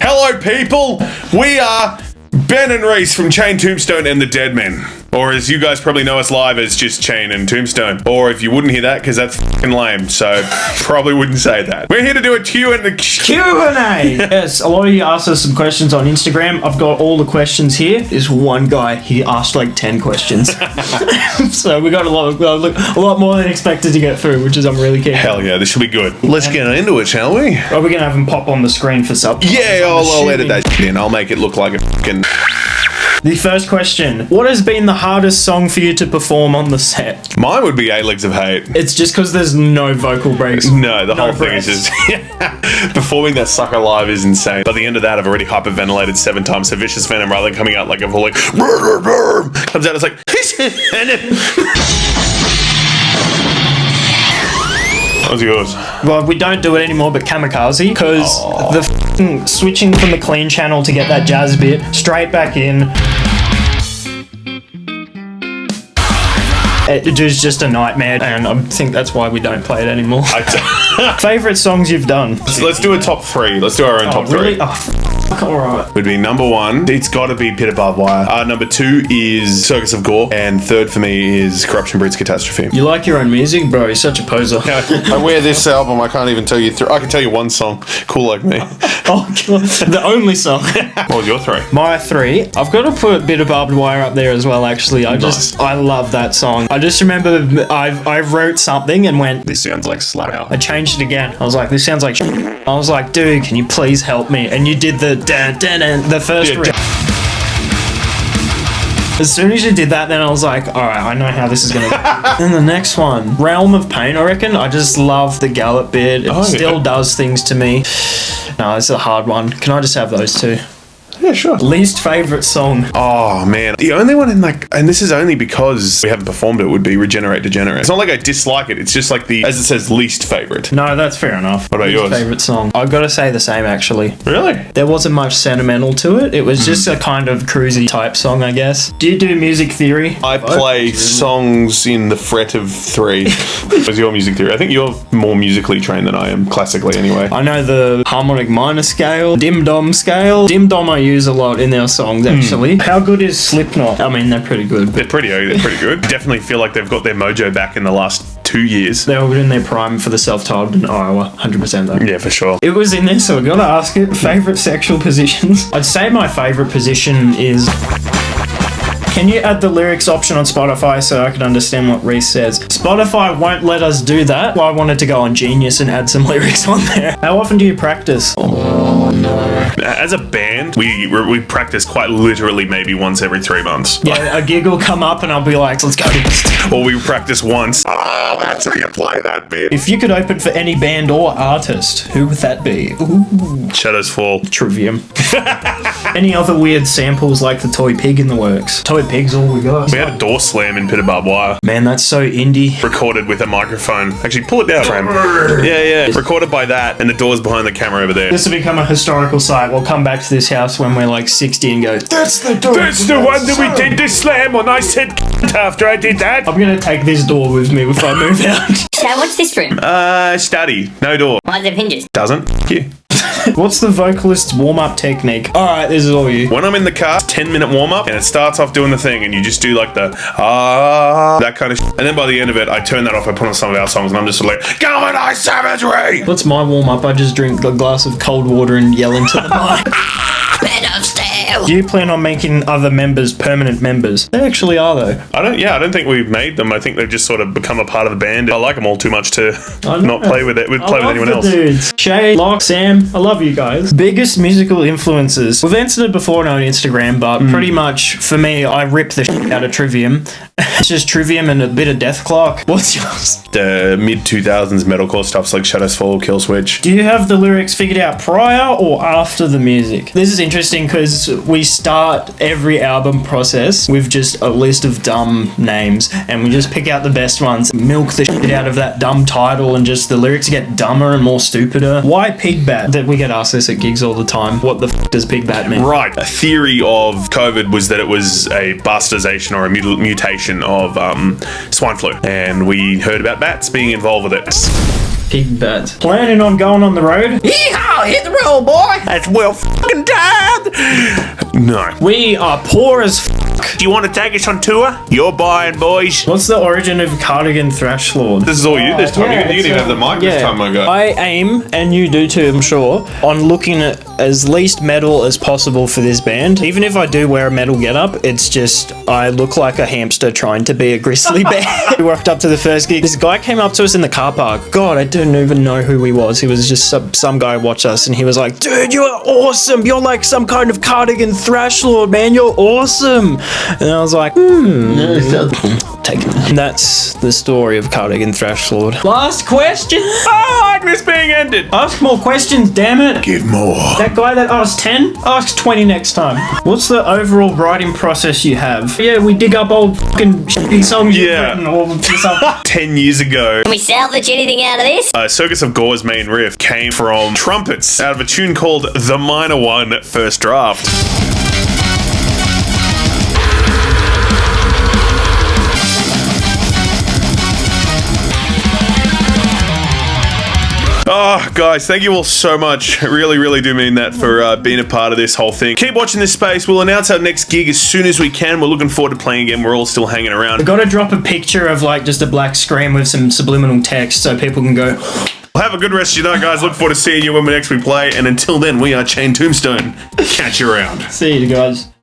Hello, people. We are Ben and Rheece from Chain Tombstone and the Dead Men. Or as you guys probably know us live as just Chain and Tombstone. Or if you wouldn't hear that, because that's fucking lame, so probably wouldn't say that. We're here to do a Q&A. Yes, a lot of you asked us some questions on Instagram. I've got all the questions here. There's one guy, he asked like 10 questions. So we got a lot more than expected to get through, which is I'm really keen. Hell yeah, this should be good. Let's get into it, shall we? Are we going to have him pop on the screen for subtitles? Yeah, I'll edit that shit in. I'll make it look like a fucking... The first question. What has been the hardest song for you to perform on the set? Mine would be 8 Legs of Hate. It's just because there's no vocal breaks. No, the whole thing is just... Performing that sucker live is insane. By the end of that, I've already hyperventilated 7 times. So Vicious Venom, rather than coming out like a full like... comes out, it's like... What's yours? Well, we don't do it anymore, but Kamikaze, because the f***ing switching from the clean channel to get that jazz bit straight back in. It was just a nightmare, and I think that's why we don't play it anymore. Favourite songs you've done? Let's do a top 3. Let's do our own top 3. Really? Alright. Would be number 1. It's got to be Pit Above Wire. Number 2 is Circus of Gore, and third for me is Corruption Breeds Catastrophe. You like your own music, bro? You're such a poser. I wear this album. I can't even tell you. I can tell you one song. Cool Like Me. Oh, God. The only song. What was your 3? My 3. I've got to put Bit of Barbed Wire up there as well. Actually, I love that song. I just remember I wrote something and went, "This sounds like Slat Out." I changed it again. I was like, "This sounds like." I was like, "Dude, can you please help me?" And you did the the first riff. As soon as you did that, then I was like, all right, I know how this is going to go. Then the next one, Realm of Pain, I reckon. I just love the gallop bit. It still does things to me. No, it's a hard one. Can I just have those two? Yeah, sure. Least favourite song? Oh, man. The only one in like, and this is only because we haven't performed it, would be Regenerate Degenerate. It's not like I dislike it. It's just like the, as it says, least favourite. No, that's fair enough. What about yours? Favourite song? I've got to say the same, actually. Really? There wasn't much sentimental to it. It was just a kind of cruisy type song, I guess. Do you do music theory? I play songs in the fret of 3. What's your music theory? I think you're more musically trained than I am, classically anyway. I know the harmonic minor scale, dim-dom scale. Dim-dom I use a lot in their songs, actually. How good is Slipknot? I mean, they're pretty good. They're pretty good. Definitely feel like they've got their mojo back in the last 2 years. They were in their prime for the self-titled in Iowa, 100% though. Yeah, for sure. It was in there, so I gotta ask it. Favourite sexual positions? I'd say my favourite position is... Can you add the lyrics option on Spotify so I can understand what Rheece says? Spotify won't let us do that. Well, I wanted to go on Genius and add some lyrics on there. How often do you practice? Oh, no. As a band, we practice quite literally maybe once every 3 months. Yeah, a gig will come up and I'll be like, let's go. Or we practice once. Oh, that's how you play that bit. If you could open for any band or artist, who would that be? Ooh. Shadows Fall. Trivium. Any other weird samples like the Toy Pig in the works? Toy Pig's all we got. We had a door slam in Pit of Barbed Wire. Man, that's so indie. Recorded with a microphone. Actually, pull it down, Tram. Yeah. Recorded by that, and the door's behind the camera over there. This will become a historical site. We'll come back to this house when we're like 60 and go, that's the door. That's the one that we did the slam on. I said after I did that. I'm going to take this door with me if I move out. So what's this room? Study. No door. Why does it have hinges? Doesn't. Yeah. What's the vocalist's warm-up technique? Alright, this is all you. When I'm in the car, 10-minute warm-up, and it starts off doing the thing, and you just do like the that kind of shit. And then by the end of it, I turn that off, I put on some of our songs, and I'm just sort of like, Galvanize Savagery! What's my warm-up? I just drink a glass of cold water and yell into the mic. Bed of steel! Do you plan on making other members permanent members? They actually are, though. I don't think we've made them. I think they've just sort of become a part of the band. I like them all too much to not play with it. Play with anyone else. Dudes. Shay, Locke, Sam, I love you guys. Biggest musical influences. We've answered it before on Instagram, but pretty much for me, I rip the shit out of Trivium. It's just Trivium and a bit of Death Clock. What's yours? The mid-2000s metalcore stuffs like Shadows Fall, Kill Switch. Do you have the lyrics figured out prior or after the music? This is interesting because we start every album process with just a list of dumb names and we just pick out the best ones, milk the shit out of that dumb title, and just the lyrics get dumber and more stupider. Why Pigbat? That we get asked this at gigs all the time. What the f does Pigbat mean? Right. A theory of COVID was that it was a bastardization or a mutation of swine flu, and we heard about bats being involved with it. Pig bat. Planning on going on the road? Yeehaw! Hit the road, boy! That's well fucking timed! No. We are poor as Do you want to take us on tour? You're buying, boys. What's the origin of Cardigan Thrash Lord? This is all you this time. Yeah, you didn't even have the mic this time, my guy. I aim, and you do too, I'm sure, on looking at as least metal as possible for this band. Even if I do wear a metal getup, it's just I look like a hamster trying to be a grizzly bear. We walked up to the first gig. This guy came up to us in the car park. God, I don't even know who he was. He was just some guy watched us, and he was like, "Dude, you are awesome. You're like some kind of Cardigan Thrash Lord, man. You're awesome." And I was like, take it. And that's the story of Cardigan Thrash Lord. Last question. I like this being ended. Ask more questions, damn it. Give more. That guy that asked 10, ask 20 next time. What's the overall writing process you have? Yeah, we dig up old fucking shitty songs you've Yeah. written or something. 10 years ago, Can we salvage anything out of this? Circus of Gore's main riff came from trumpets out of a tune called The Minor One First Draft. Oh, guys, thank you all so much. I really, really do mean that for being a part of this whole thing. Keep watching this space. We'll announce our next gig as soon as we can. We're looking forward to playing again. We're all still hanging around. Gotta drop a picture of like just a black screen with some subliminal text so people can go, Have a good rest of your night, guys. Look forward to seeing you when next we play. And until then, we are Chain Tombstone. Catch you around. see you guys.